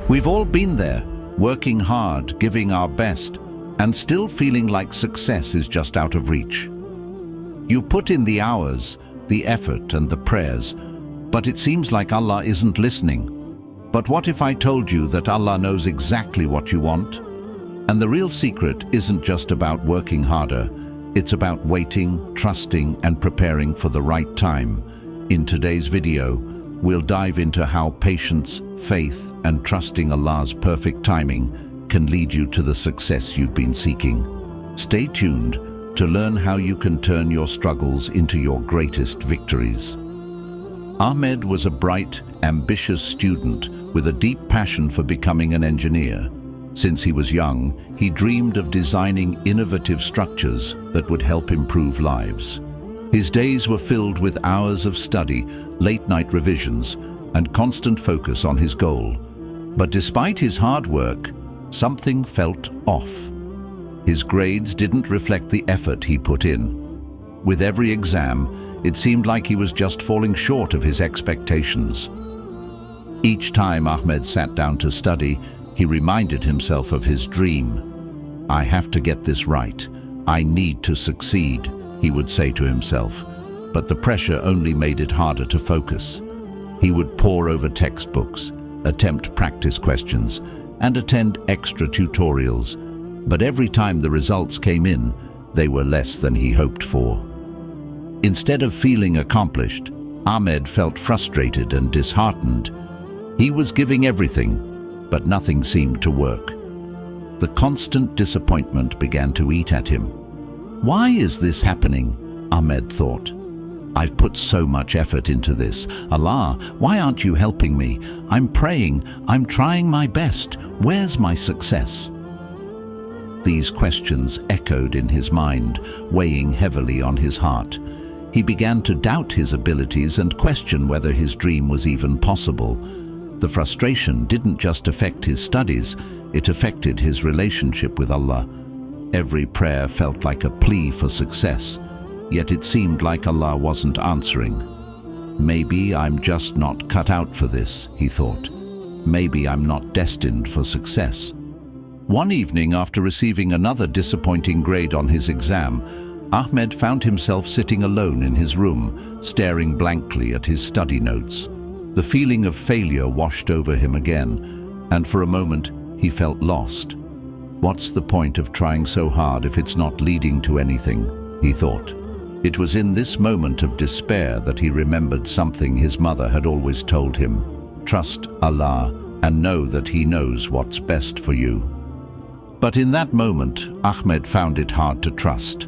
We've all been there, working hard, giving our best, and still feeling like success is just out of reach. You put in the hours, the effort and the prayers, but it seems like Allah isn't listening. But what if I told you that Allah knows exactly what you want? And the real secret isn't just about working harder, it's about waiting, trusting, and preparing for the right time. In today's video, we'll dive into how patience, faith, and trusting Allah's perfect timing can lead you to the success you've been seeking. Stay tuned to learn how you can turn your struggles into your greatest victories. Ahmed was a bright, ambitious student with a deep passion for becoming an engineer. Since he was young, he dreamed of designing innovative structures that would help improve lives. His days were filled with hours of study, late-night revisions, and constant focus on his goal. But despite his hard work, something felt off. His grades didn't reflect the effort he put in. With every exam, it seemed like he was just falling short of his expectations. Each time Ahmed sat down to study, he reminded himself of his dream. "I have to get this right. I need to succeed," he would say to himself. But the pressure only made it harder to focus. He would pore over textbooks, attempt practice questions, and attend extra tutorials. But every time the results came in, they were less than he hoped for. Instead of feeling accomplished, Ahmed felt frustrated and disheartened. He was giving everything, but nothing seemed to work. The constant disappointment began to eat at him. "Why is this happening?" Ahmed thought. "I've put so much effort into this. Allah, why aren't you helping me? I'm praying, I'm trying my best. Where's my success?" These questions echoed in his mind, weighing heavily on his heart. He began to doubt his abilities and question whether his dream was even possible. The frustration didn't just affect his studies, it affected his relationship with Allah. Every prayer felt like a plea for success, yet it seemed like Allah wasn't answering. "Maybe I'm just not cut out for this," he thought. "Maybe I'm not destined for success." One evening, after receiving another disappointing grade on his exam, Ahmed found himself sitting alone in his room, staring blankly at his study notes. The feeling of failure washed over him again, and for a moment he felt lost. "What's the point of trying so hard if it's not leading to anything?" he thought. It was in this moment of despair that he remembered something his mother had always told him: "Trust Allah and know that He knows what's best for you." But in that moment, Ahmed found it hard to trust.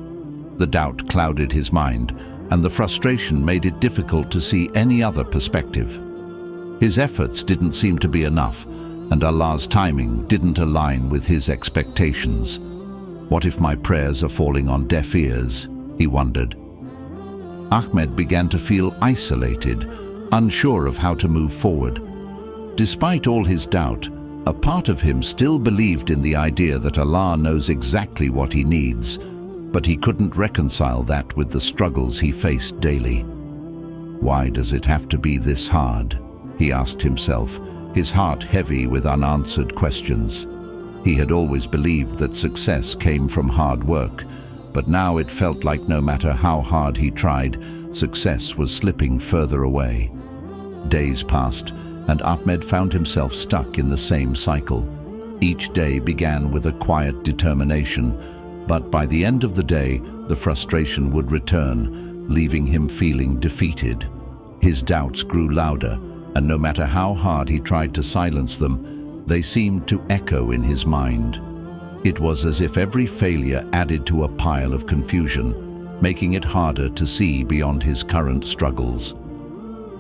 The doubt clouded his mind, and the frustration made it difficult to see any other perspective. His efforts didn't seem to be enough, and Allah's timing didn't align with his expectations. What if my prayers are falling on deaf ears? He wondered. Ahmed began to feel isolated, unsure of how to move forward. Despite all his doubt, a part of him still believed in the idea that Allah knows exactly what he needs, but he couldn't reconcile that with the struggles he faced daily. "Why does it have to be this hard?" he asked himself, his heart heavy with unanswered questions. He had always believed that success came from hard work, but now it felt like no matter how hard he tried, success was slipping further away. Days passed, and Ahmed found himself stuck in the same cycle. Each day began with a quiet determination, but by the end of the day, the frustration would return, leaving him feeling defeated. His doubts grew louder, and no matter how hard he tried to silence them, they seemed to echo in his mind. It was as if every failure added to a pile of confusion, making it harder to see beyond his current struggles.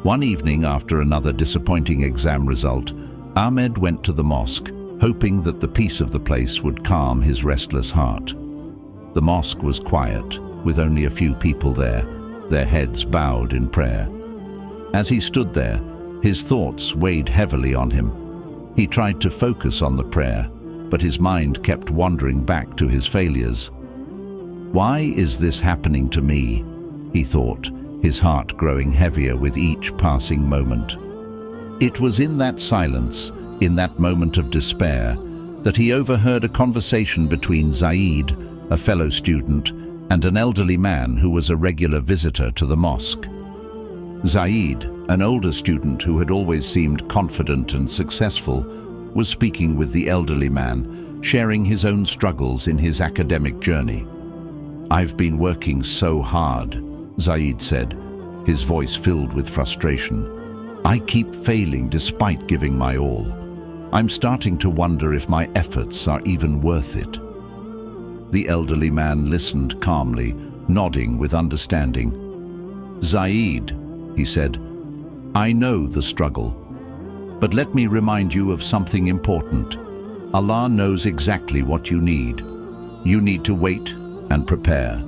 One evening, after another disappointing exam result, Ahmed went to the mosque, hoping that the peace of the place would calm his restless heart. The mosque was quiet, with only a few people there, their heads bowed in prayer. As he stood there, his thoughts weighed heavily on him. He tried to focus on the prayer, but his mind kept wandering back to his failures. "Why is this happening to me?" he thought, his heart growing heavier with each passing moment. It was in that silence, in that moment of despair, that he overheard a conversation between Zaid, a fellow student, and an elderly man who was a regular visitor to the mosque. Zaid, an older student who had always seemed confident and successful, was speaking with the elderly man, sharing his own struggles in his academic journey. "I've been working so hard," Zaid said, his voice filled with frustration. "I keep failing despite giving my all. I'm starting to wonder if my efforts are even worth it." The elderly man listened calmly, nodding with understanding. "Zaid," he said, "I know the struggle, but let me remind you of something important. Allah knows exactly what you need. You need to wait and prepare.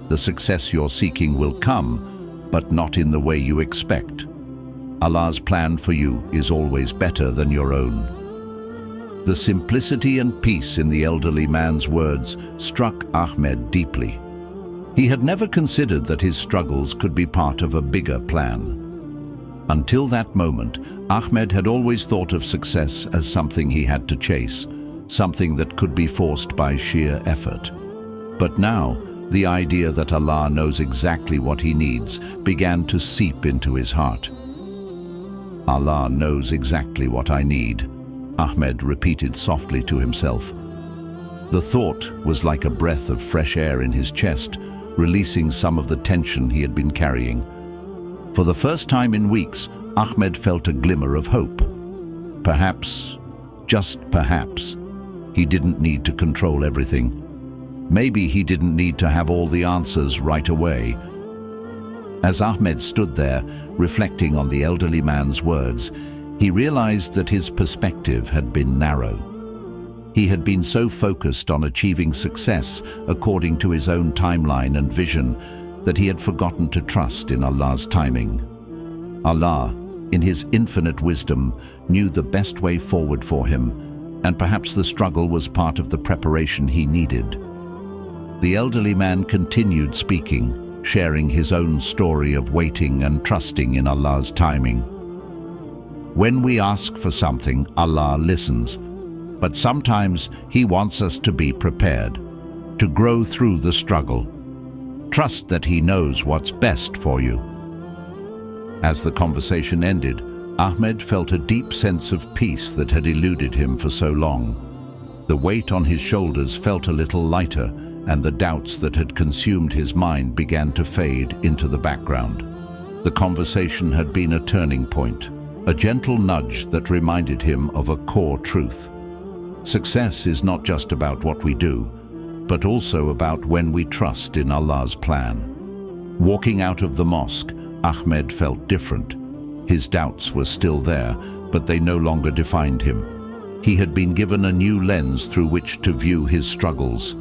The success you're seeking will come, but not in the way you expect. Allah's plan for you is always better than your own." The simplicity and peace in the elderly man's words struck Ahmed deeply. He had never considered that his struggles could be part of a bigger plan. Until that moment, Ahmed had always thought of success as something he had to chase, something that could be forced by sheer effort. But now, the idea that Allah knows exactly what he needs began to seep into his heart. "Allah knows exactly what I need," Ahmed repeated softly to himself. The thought was like a breath of fresh air in his chest, releasing some of the tension he had been carrying. For the first time in weeks, Ahmed felt a glimmer of hope. Perhaps, just perhaps, he didn't need to control everything. Maybe he didn't need to have all the answers right away. As Ahmed stood there, reflecting on the elderly man's words, he realized that his perspective had been narrow. He had been so focused on achieving success according to his own timeline and vision that he had forgotten to trust in Allah's timing. Allah, in his infinite wisdom, knew the best way forward for him, and perhaps the struggle was part of the preparation he needed. The elderly man continued speaking, sharing his own story of waiting and trusting in Allah's timing. When we ask for something, Allah listens, but sometimes He wants us to be prepared, to grow through the struggle. Trust that He knows what's best for you. As the conversation ended, Ahmed felt a deep sense of peace that had eluded him for so long. The weight on his shoulders felt a little lighter, and the doubts that had consumed his mind began to fade into the background. The conversation had been a turning point, a gentle nudge that reminded him of a core truth. Success is not just about what we do, but also about when we trust in Allah's plan. Walking out of the mosque, Ahmed felt different. His doubts were still there, but they no longer defined him. He had been given a new lens through which to view his struggles,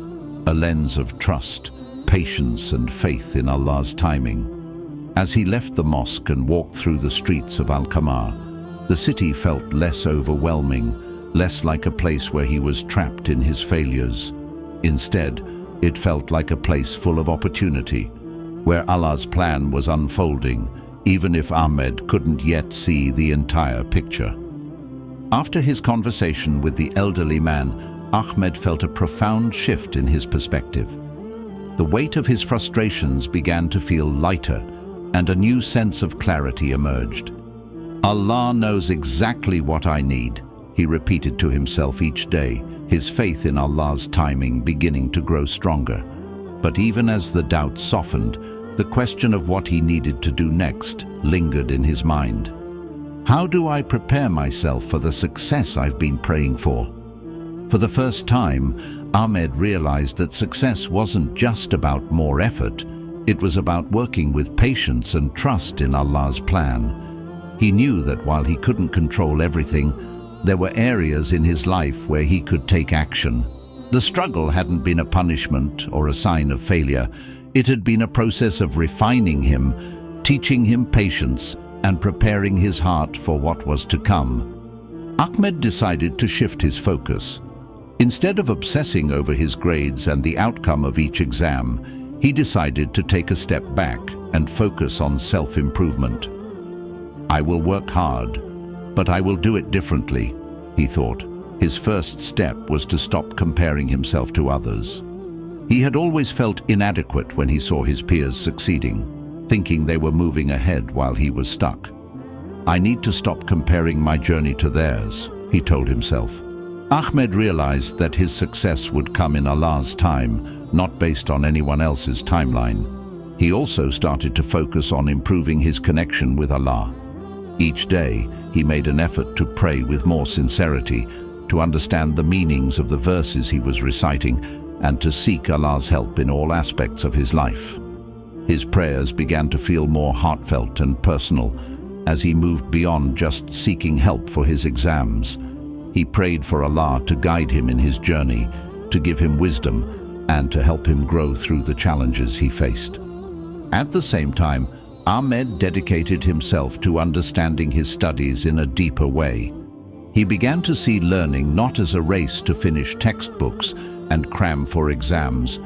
a lens of trust, patience, and faith in Allah's timing. As he left the mosque and walked through the streets of Al-Qamar, the city felt less overwhelming, less like a place where he was trapped in his failures. Instead, it felt like a place full of opportunity, where Allah's plan was unfolding, even if Ahmed couldn't yet see the entire picture. After his conversation with the elderly man, Ahmed felt a profound shift in his perspective. The weight of his frustrations began to feel lighter, and a new sense of clarity emerged. Allah knows exactly what I need, he repeated to himself each day, his faith in Allah's timing beginning to grow stronger. But even as the doubt softened, the question of what he needed to do next lingered in his mind. How do I prepare myself for the success I've been praying for? For the first time, Ahmed realized that success wasn't just about more effort. It was about working with patience and trust in Allah's plan. He knew that while he couldn't control everything, there were areas in his life where he could take action. The struggle hadn't been a punishment or a sign of failure. It had been a process of refining him, teaching him patience, and preparing his heart for what was to come. Ahmed decided to shift his focus. Instead of obsessing over his grades and the outcome of each exam, he decided to take a step back and focus on self-improvement. I will work hard, but I will do it differently, he thought. His first step was to stop comparing himself to others. He had always felt inadequate when he saw his peers succeeding, thinking they were moving ahead while he was stuck. "I need to stop comparing my journey to theirs," he told himself. Ahmed realized that his success would come in Allah's time, not based on anyone else's timeline. He also started to focus on improving his connection with Allah. Each day, he made an effort to pray with more sincerity, to understand the meanings of the verses he was reciting, and to seek Allah's help in all aspects of his life. His prayers began to feel more heartfelt and personal as he moved beyond just seeking help for his exams. He prayed for Allah to guide him in his journey, to give him wisdom, and to help him grow through the challenges he faced. At the same time, Ahmed dedicated himself to understanding his studies in a deeper way. He began to see learning not as a race to finish textbooks and cram for exams,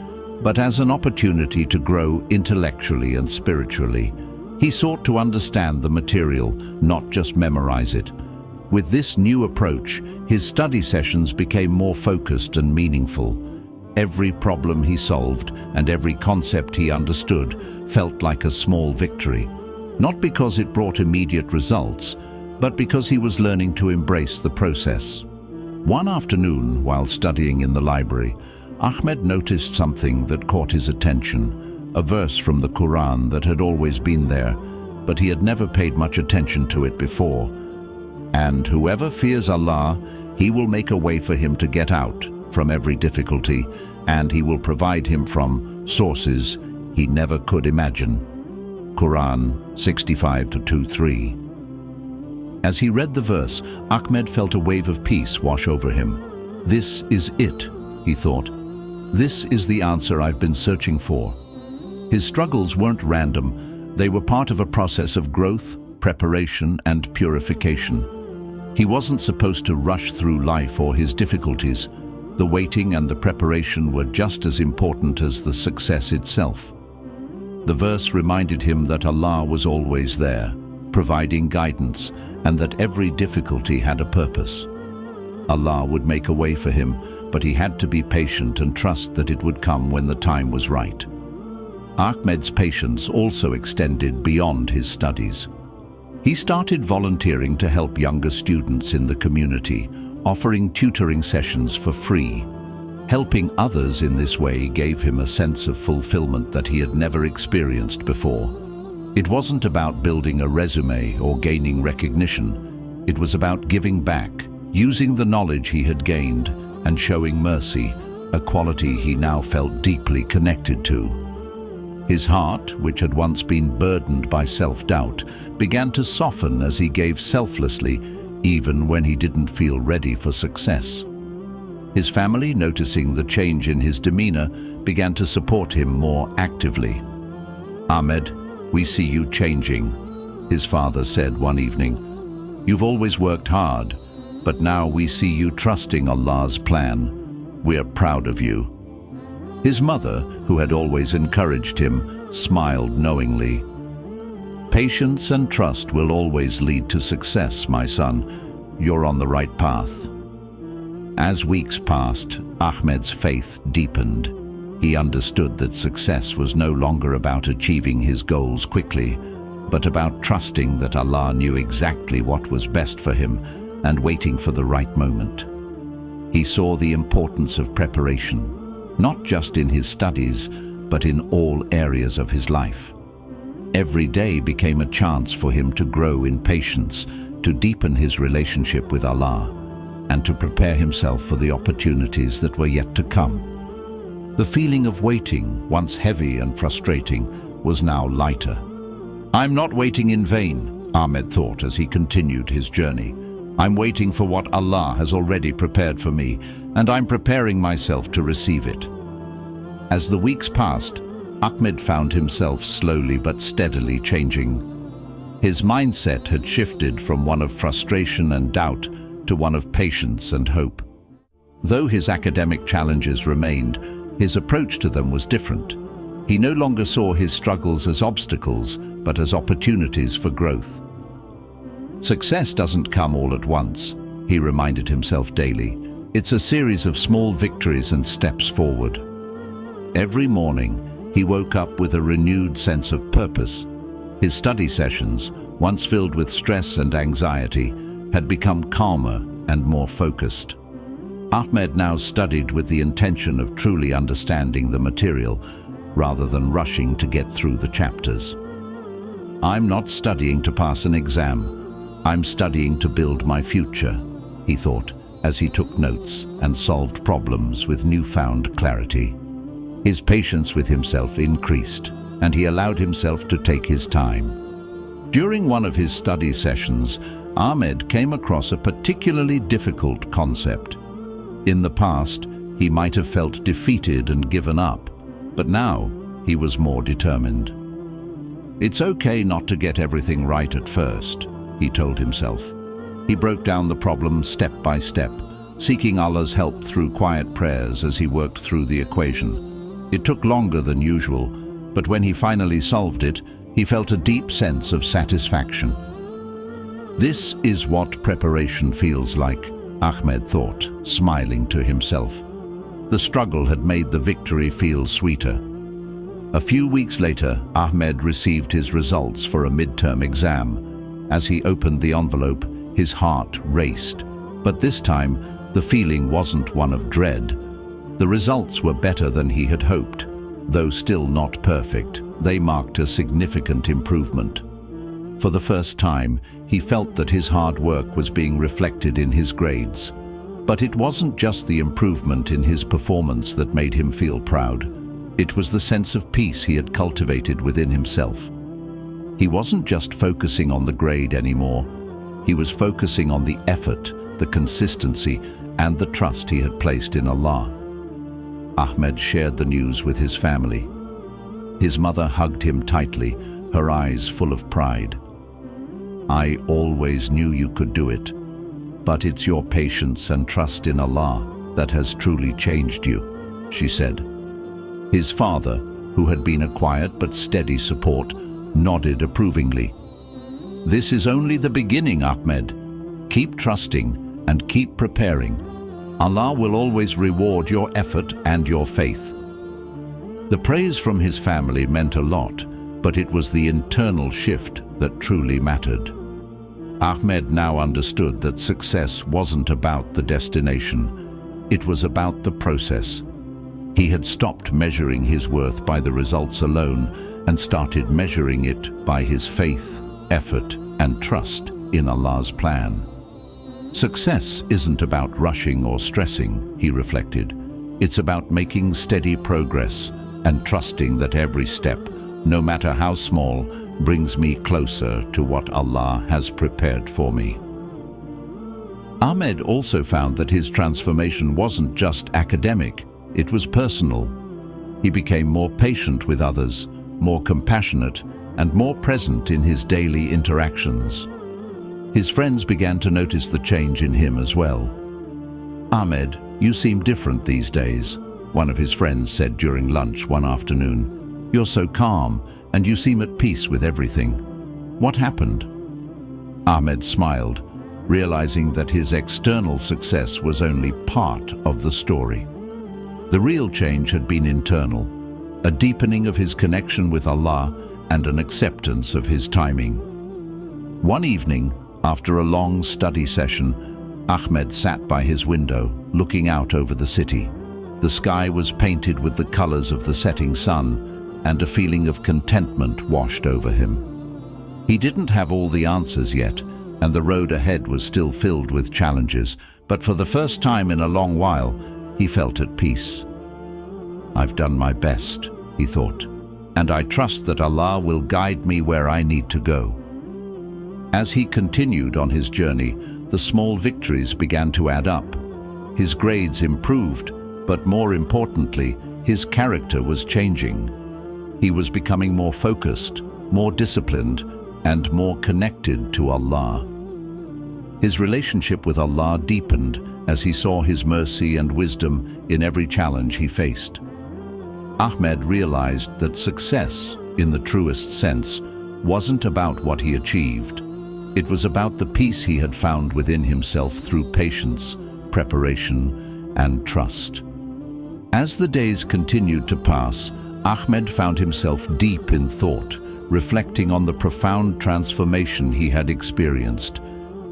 but as an opportunity to grow intellectually and spiritually. He sought to understand the material, not just memorize it. With this new approach, his study sessions became more focused and meaningful. Every problem he solved and every concept he understood felt like a small victory, not because it brought immediate results, but because he was learning to embrace the process. One afternoon, while studying in the library, Ahmed noticed something that caught his attention, a verse from the Quran that had always been there, but he had never paid much attention to it before. "And whoever fears Allah, He will make a way for him to get out from every difficulty, and He will provide him from sources he never could imagine." Quran 65:2-3. As he read the verse, Ahmed felt a wave of peace wash over him. "This is it," he thought. "This is the answer I've been searching for." His struggles weren't random. They were part of a process of growth, preparation, and purification. He wasn't supposed to rush through life or his difficulties. The waiting and the preparation were just as important as the success itself. The verse reminded him that Allah was always there, providing guidance, and that every difficulty had a purpose. Allah would make a way for him, but he had to be patient and trust that it would come when the time was right. Ahmed's patience also extended beyond his studies. He started volunteering to help younger students in the community, offering tutoring sessions for free. Helping others in this way gave him a sense of fulfillment that he had never experienced before. It wasn't about building a resume or gaining recognition. It was about giving back, using the knowledge he had gained, and showing mercy, a quality he now felt deeply connected to. His heart, which had once been burdened by self-doubt, began to soften as he gave selflessly, even when he didn't feel ready for success. His family, noticing the change in his demeanor, began to support him more actively. "Ahmed, we see you changing," his father said one evening. "You've always worked hard, but now we see you trusting Allah's plan. We're proud of you." His mother, who had always encouraged him, smiled knowingly. "Patience and trust will always lead to success, my son. You're on the right path." As weeks passed, Ahmed's faith deepened. He understood that success was no longer about achieving his goals quickly, but about trusting that Allah knew exactly what was best for him and waiting for the right moment. He saw the importance of preparation, not just in his studies, but in all areas of his life. Every day became a chance for him to grow in patience, to deepen his relationship with Allah, and to prepare himself for the opportunities that were yet to come. The feeling of waiting, once heavy and frustrating, was now lighter. "I'm not waiting in vain," Ahmed thought as he continued his journey. "I'm waiting for what Allah has already prepared for me, and I'm preparing myself to receive it." As the weeks passed, Ahmed found himself slowly but steadily changing. His mindset had shifted from one of frustration and doubt to one of patience and hope. Though his academic challenges remained, his approach to them was different. He no longer saw his struggles as obstacles, but as opportunities for growth. Success doesn't come all at once. he reminded himself daily. It's a series of small victories and steps forward. Every morning, he woke up with a renewed sense of purpose. His study sessions, once filled with stress and anxiety, had become calmer and more focused. Ahmed now studied with the intention of truly understanding the material, rather than rushing to get through the chapters. I'm not studying to pass an exam. I'm studying to build my future, he thought, as he took notes and solved problems with newfound clarity. His patience with himself increased, and he allowed himself to take his time. During one of his study sessions, Ahmed came across a particularly difficult concept. In the past, he might have felt defeated and given up, but now he was more determined. It's okay not to get everything right at first, he told himself. He broke down the problem step by step, seeking Allah's help through quiet prayers as he worked through the equation. It took longer than usual, but when he finally solved it, he felt a deep sense of satisfaction. This is what preparation feels like, Ahmed thought, smiling to himself. The struggle had made the victory feel sweeter. A few weeks later, Ahmed received his results for a midterm exam. As he opened the envelope, his heart raced. But this time, the feeling wasn't one of dread. The results were better than he had hoped. Though still not perfect, they marked a significant improvement. For the first time, he felt that his hard work was being reflected in his grades. But it wasn't just the improvement in his performance that made him feel proud. It was the sense of peace he had cultivated within himself. He wasn't just focusing on the grade anymore. He was focusing on the effort, the consistency, and the trust he had placed in Allah. Ahmed shared the news with his family. His mother hugged him tightly, her eyes full of pride. I always knew you could do it, but it's your patience and trust in Allah that has truly changed you, she said. His father, who had been a quiet but steady support, nodded approvingly. This is only the beginning, Ahmed. Keep trusting and keep preparing. Allah will always reward your effort and your faith. The praise from his family meant a lot, but it was the internal shift that truly mattered. Ahmed now understood that success wasn't about the destination. It was about the process. He had stopped measuring his worth by the results alone and started measuring it by his faith, effort, and trust in Allah's plan. Success isn't about rushing or stressing, he reflected. It's about making steady progress and trusting that every step, no matter how small, brings me closer to what Allah has prepared for me. Ahmed also found that his transformation wasn't just academic, it was personal. He became more patient with others, more compassionate, and more present in his daily interactions. His friends began to notice the change in him as well. Ahmed, you seem different these days, one of his friends said during lunch one afternoon. You're so calm, and you seem at peace with everything. What happened? Ahmed smiled, realizing that his external success was only part of the story. The real change had been internal, a deepening of his connection with Allah and an acceptance of his timing. One evening, after a long study session, Ahmed sat by his window, looking out over the city. The sky was painted with the colors of the setting sun, and a feeling of contentment washed over him. He didn't have all the answers yet, and the road ahead was still filled with challenges, but for the first time in a long while, he felt at peace. I've done my best, he thought, and I trust that Allah will guide me where I need to go. As he continued on his journey, the small victories began to add up. His grades improved, but more importantly, his character was changing. He was becoming more focused, more disciplined, and more connected to Allah. His relationship with Allah deepened as he saw His mercy and wisdom in every challenge he faced. Ahmed realized that success, in the truest sense, wasn't about what he achieved. It was about the peace he had found within himself through patience, preparation, and trust. As the days continued to pass, Ahmed found himself deep in thought, reflecting on the profound transformation he had experienced.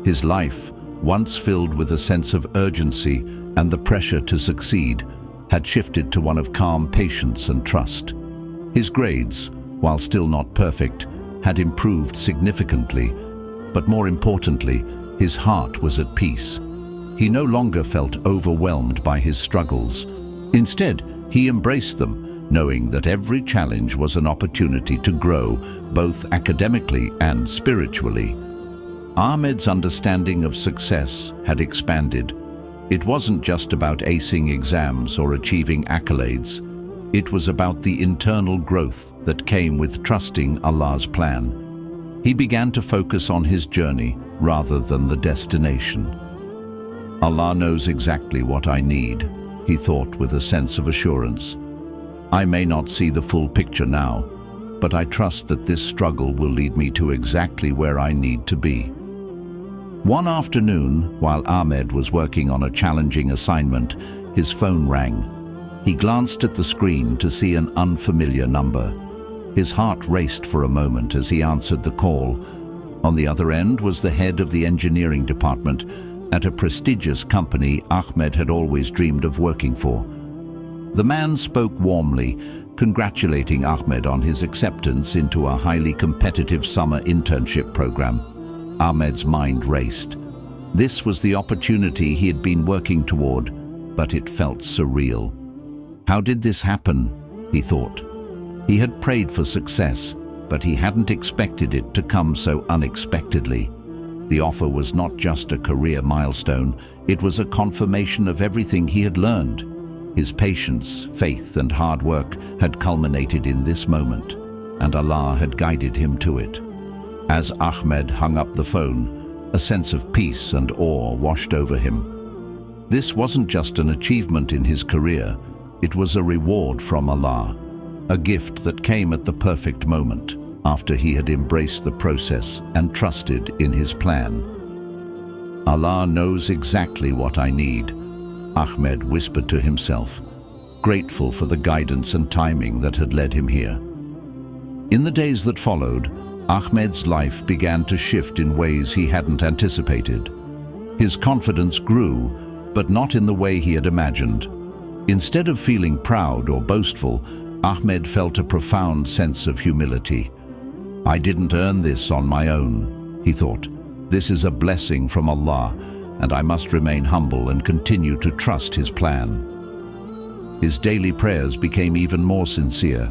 His life, once filled with a sense of urgency and the pressure to succeed, had shifted to one of calm patience and trust. His grades, while still not perfect, had improved significantly, but more importantly, his heart was at peace. He no longer felt overwhelmed by his struggles. Instead, he embraced them, knowing that every challenge was an opportunity to grow, both academically and spiritually. Ahmed's understanding of success had expanded. It wasn't just about acing exams or achieving accolades. It was about the internal growth that came with trusting Allah's plan. He began to focus on his journey rather than the destination. Allah knows exactly what I need, he thought with a sense of assurance. I may not see the full picture now, but I trust that this struggle will lead me to exactly where I need to be. One afternoon, while Ahmed was working on a challenging assignment, his phone rang. He glanced at the screen to see an unfamiliar number. His heart raced for a moment as he answered the call. On the other end was the head of the engineering department at a prestigious company Ahmed had always dreamed of working for. The man spoke warmly, congratulating Ahmed on his acceptance into a highly competitive summer internship program. Ahmed's mind raced. This was the opportunity he had been working toward, but it felt surreal. How did this happen? He thought. He had prayed for success, but he hadn't expected it to come so unexpectedly. The offer was not just a career milestone, it was a confirmation of everything he had learned. His patience, faith, and hard work had culminated in this moment, and Allah had guided him to it. As Ahmed hung up the phone, a sense of peace and awe washed over him. This wasn't just an achievement in his career, it was a reward from Allah, a gift that came at the perfect moment, after he had embraced the process and trusted in his plan. Allah knows exactly what I need, Ahmed whispered to himself, grateful for the guidance and timing that had led him here. In the days that followed, Ahmed's life began to shift in ways he hadn't anticipated. His confidence grew, but not in the way he had imagined. Instead of feeling proud or boastful, Ahmed felt a profound sense of humility. I didn't earn this on my own, he thought. This is a blessing from Allah, and I must remain humble and continue to trust His plan. His daily prayers became even more sincere,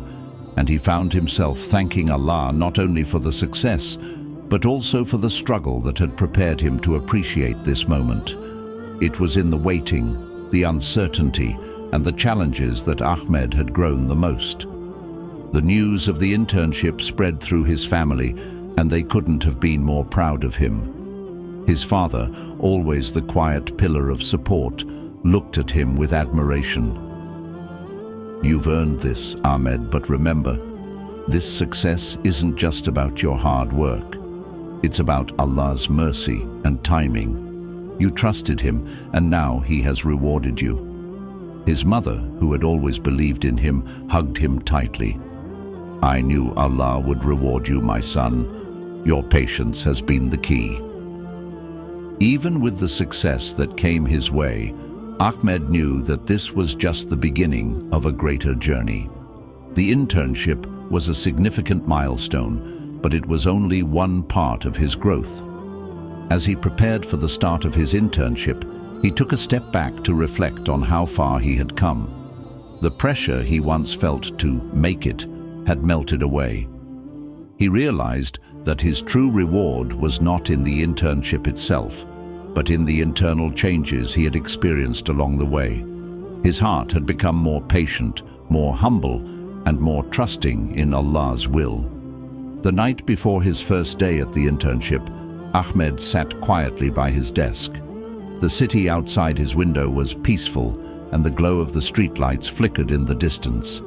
and he found himself thanking Allah not only for the success, but also for the struggle that had prepared him to appreciate this moment. It was in the waiting, the uncertainty, and the challenges that Ahmed had grown the most. The news of the internship spread through his family, and they couldn't have been more proud of him. His father, always the quiet pillar of support, looked at him with admiration. You've earned this, Ahmed, but remember, this success isn't just about your hard work. It's about Allah's mercy and timing. You trusted Him, and now He has rewarded you. His mother, who had always believed in him, hugged him tightly. I knew Allah would reward you, my son. Your patience has been the key. Even with the success that came his way, Ahmed knew that this was just the beginning of a greater journey. The internship was a significant milestone, but it was only one part of his growth. As he prepared for the start of his internship, he took a step back to reflect on how far he had come. The pressure he once felt to make it had melted away. He realized that his true reward was not in the internship itself, but in the internal changes he had experienced along the way. His heart had become more patient, more humble, and more trusting in Allah's will. The night before his first day at the internship, Ahmed sat quietly by his desk. The city outside his window was peaceful, and the glow of the streetlights flickered in the distance.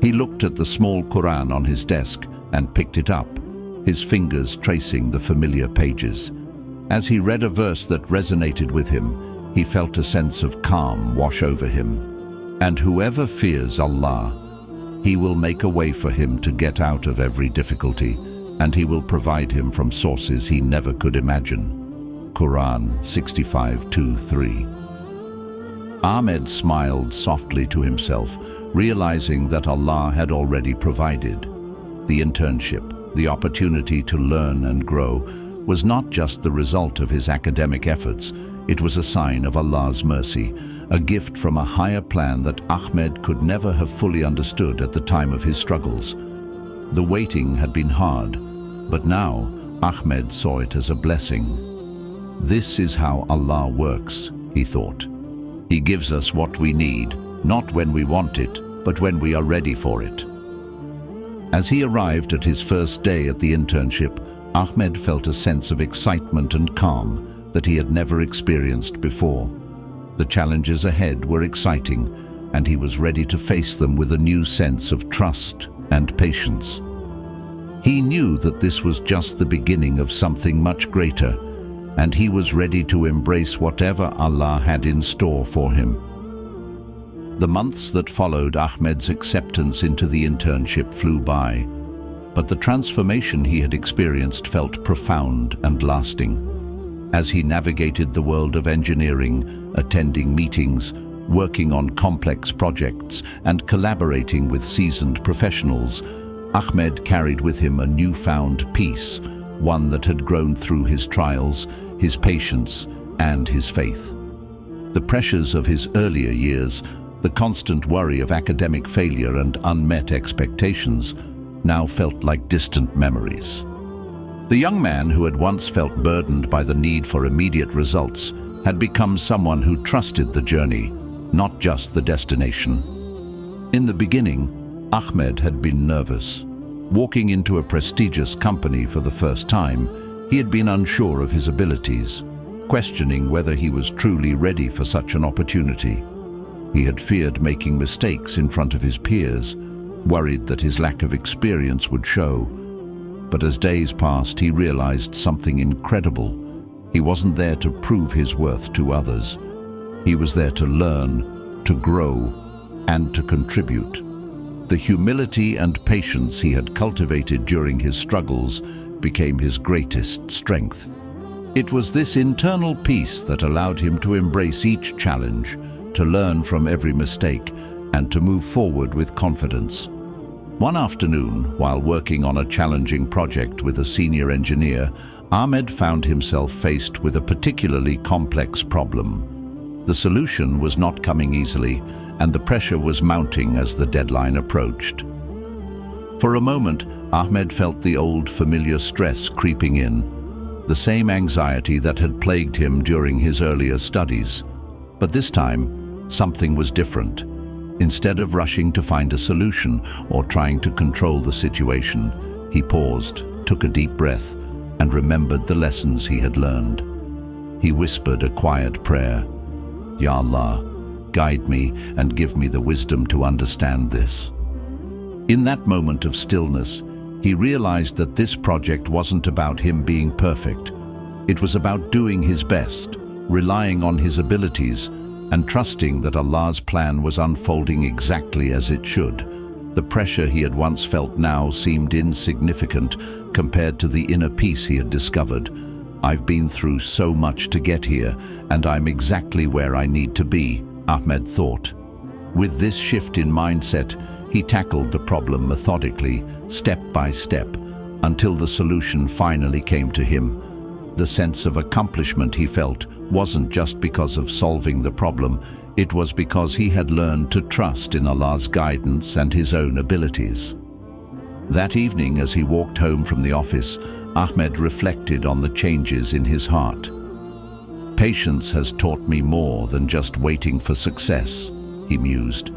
He looked at the small Quran on his desk and picked it up. his fingers tracing the familiar pages. As he read a verse that resonated with him, he felt a sense of calm wash over him. And whoever fears Allah, He will make a way for him to get out of every difficulty, and He will provide him from sources he never could imagine. Quran 65:2-3. Ahmed smiled softly to himself, realizing that Allah had already provided. The internship, the opportunity to learn and grow, was not just the result of his academic efforts, it was a sign of Allah's mercy, a gift from a higher plan that Ahmed could never have fully understood at the time of his struggles. The waiting had been hard, but now Ahmed saw it as a blessing. This is how Allah works, he thought. He gives us what we need, not when we want it, but when we are ready for it. As he arrived at his first day at the internship, Ahmed felt a sense of excitement and calm that he had never experienced before. The challenges ahead were exciting, and he was ready to face them with a new sense of trust and patience. He knew that this was just the beginning of something much greater, and he was ready to embrace whatever Allah had in store for him. The months that followed Ahmed's acceptance into the internship flew by, but the transformation he had experienced felt profound and lasting. As he navigated the world of engineering, attending meetings, working on complex projects, and collaborating with seasoned professionals, Ahmed carried with him a newfound peace, one that had grown through his trials, his patience, and his faith. The pressures of his earlier years, the constant worry of academic failure and unmet expectations, now felt like distant memories. The young man who had once felt burdened by the need for immediate results had become someone who trusted the journey, not just the destination. In the beginning, Ahmed had been nervous. Walking into a prestigious company for the first time, he had been unsure of his abilities, questioning whether he was truly ready for such an opportunity. He had feared making mistakes in front of his peers, worried that his lack of experience would show. But as days passed, he realized something incredible. He wasn't there to prove his worth to others. He was there to learn, to grow, and to contribute. The humility and patience he had cultivated during his struggles became his greatest strength. It was this internal peace that allowed him to embrace each challenge, to learn from every mistake, and to move forward with confidence. One afternoon, while working on a challenging project with a senior engineer, Ahmed found himself faced with a particularly complex problem. The solution was not coming easily, and the pressure was mounting as the deadline approached. For a moment, Ahmed felt the old familiar stress creeping in, the same anxiety that had plagued him during his earlier studies. But this time, something was different. Instead of rushing to find a solution or trying to control the situation, he paused, took a deep breath, and remembered the lessons he had learned. He whispered a quiet prayer, "Ya Allah, guide me and give me the wisdom to understand this." In that moment of stillness, he realized that this project wasn't about him being perfect. It was about doing his best, relying on his abilities, and trusting that Allah's plan was unfolding exactly as it should. The pressure he had once felt now seemed insignificant compared to the inner peace he had discovered. "I've been through so much to get here, and I'm exactly where I need to be," Ahmed thought. With this shift in mindset, he tackled the problem methodically, step by step, until the solution finally came to him. The sense of accomplishment he felt wasn't just because of solving the problem, it was because he had learned to trust in Allah's guidance and his own abilities. That evening, as he walked home from the office, Ahmed reflected on the changes in his heart. "Patience has taught me more than just waiting for success," he mused.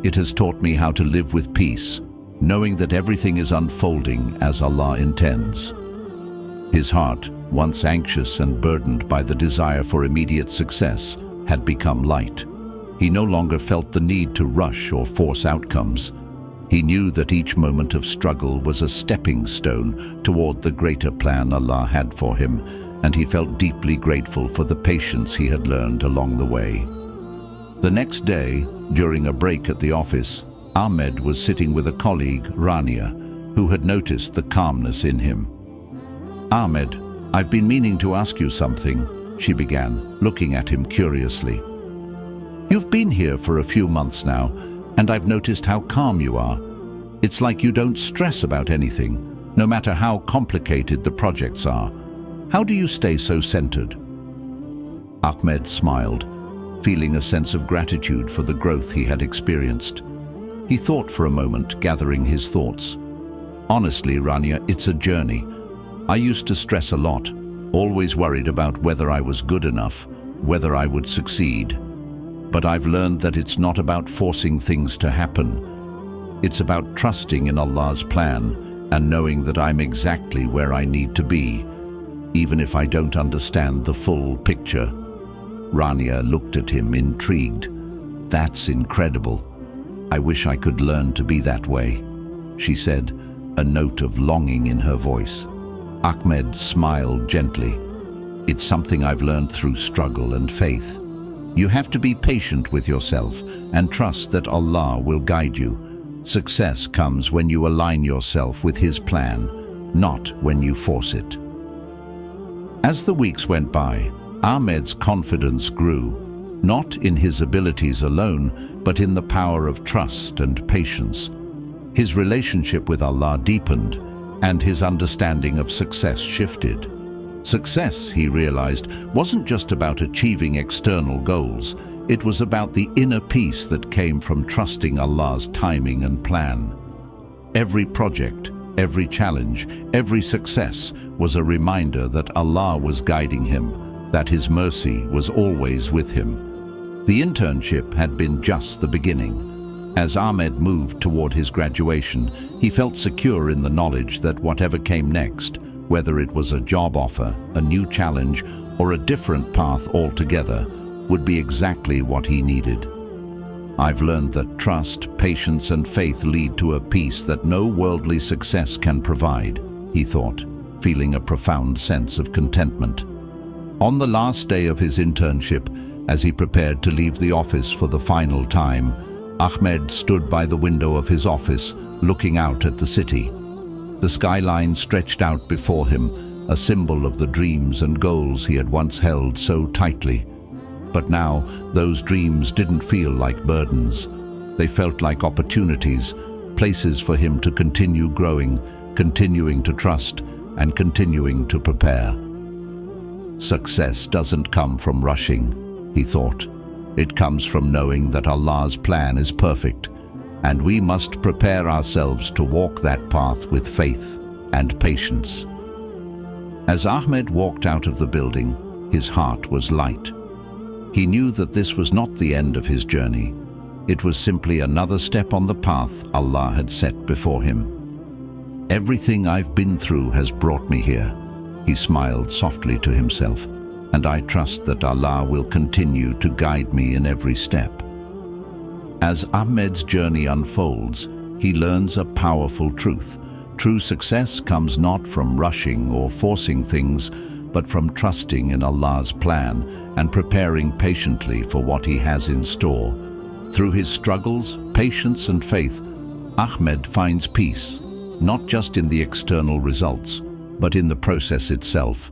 "It has taught me how to live with peace, knowing that everything is unfolding as Allah intends." His heart, once anxious and burdened by the desire for immediate success, had become light. He no longer felt the need to rush or force outcomes. He knew that each moment of struggle was a stepping stone toward the greater plan Allah had for him, and he felt deeply grateful for the patience he had learned along the way. The next day, during a break at the office, Ahmed was sitting with a colleague, Rania, who had noticed the calmness in him. "Ahmed, I've been meaning to ask you something," she began, looking at him curiously. "You've been here for a few months now, and I've noticed how calm you are. It's like you don't stress about anything, no matter how complicated the projects are. How do you stay so centered?" Ahmed smiled, feeling a sense of gratitude for the growth he had experienced. He thought for a moment, gathering his thoughts. "Honestly, Rania, it's a journey. I used to stress a lot, always worried about whether I was good enough, whether I would succeed. But I've learned that it's not about forcing things to happen. It's about trusting in Allah's plan and knowing that I'm exactly where I need to be, even if I don't understand the full picture." Rania looked at him, intrigued. "That's incredible. I wish I could learn to be that way," she said, a note of longing in her voice. Ahmed smiled gently. "It's something I've learned through struggle and faith. You have to be patient with yourself and trust that Allah will guide you. Success comes when you align yourself with His plan, not when you force it." As the weeks went by, Ahmed's confidence grew, not in his abilities alone, but in the power of trust and patience. His relationship with Allah deepened, and his understanding of success shifted. Success, he realized, wasn't just about achieving external goals. It was about the inner peace that came from trusting Allah's timing and plan. Every project, every challenge, every success was a reminder that Allah was guiding him, that His mercy was always with him. The internship had been just the beginning. As Ahmed moved toward his graduation, he felt secure in the knowledge that whatever came next, whether it was a job offer, a new challenge, or a different path altogether, would be exactly what he needed. "I've learned that trust, patience, and faith lead to a peace that no worldly success can provide," he thought, feeling a profound sense of contentment. On the last day of his internship, as he prepared to leave the office for the final time, Ahmed stood by the window of his office, looking out at the city. The skyline stretched out before him, a symbol of the dreams and goals he had once held so tightly. But now, those dreams didn't feel like burdens. They felt like opportunities, places for him to continue growing, continuing to trust, and continuing to prepare. Success doesn't come from rushing, he thought. It comes from knowing that Allah's plan is perfect, and we must prepare ourselves to walk that path with faith and patience. As Ahmed walked out of the building, his heart was light. He knew that this was not the end of his journey. It was simply another step on the path Allah had set before him. "Everything I've been through has brought me here," he smiled softly to himself, "and I trust that Allah will continue to guide me in every step." As Ahmed's journey unfolds, he learns a powerful truth. True success comes not from rushing or forcing things, but from trusting in Allah's plan and preparing patiently for what He has in store. Through his struggles, patience and faith, Ahmed finds peace, not just in the external results, but in the process itself.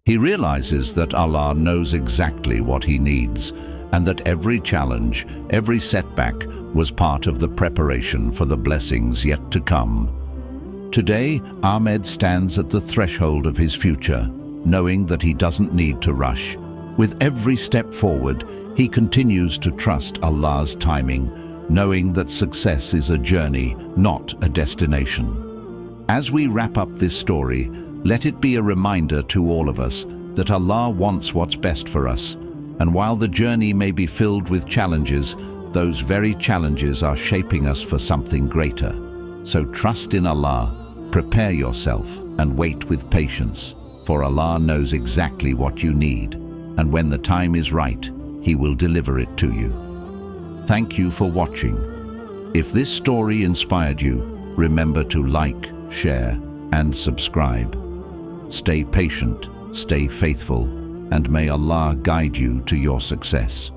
He realizes that Allah knows exactly what he needs, and that every challenge, every setback was part of the preparation for the blessings yet to come. Today, Ahmed stands at the threshold of his future, knowing that he doesn't need to rush. With every step forward, he continues to trust Allah's timing, knowing that success is a journey, not a destination. As we wrap up this story, let it be a reminder to all of us that Allah wants what's best for us, and while the journey may be filled with challenges, those very challenges are shaping us for something greater. So trust in Allah, prepare yourself, and wait with patience, for Allah knows exactly what you need, and when the time is right, He will deliver it to you. Thank you for watching. If this story inspired you, remember to like, share, and subscribe. Stay patient, stay faithful, and may Allah guide you to your success.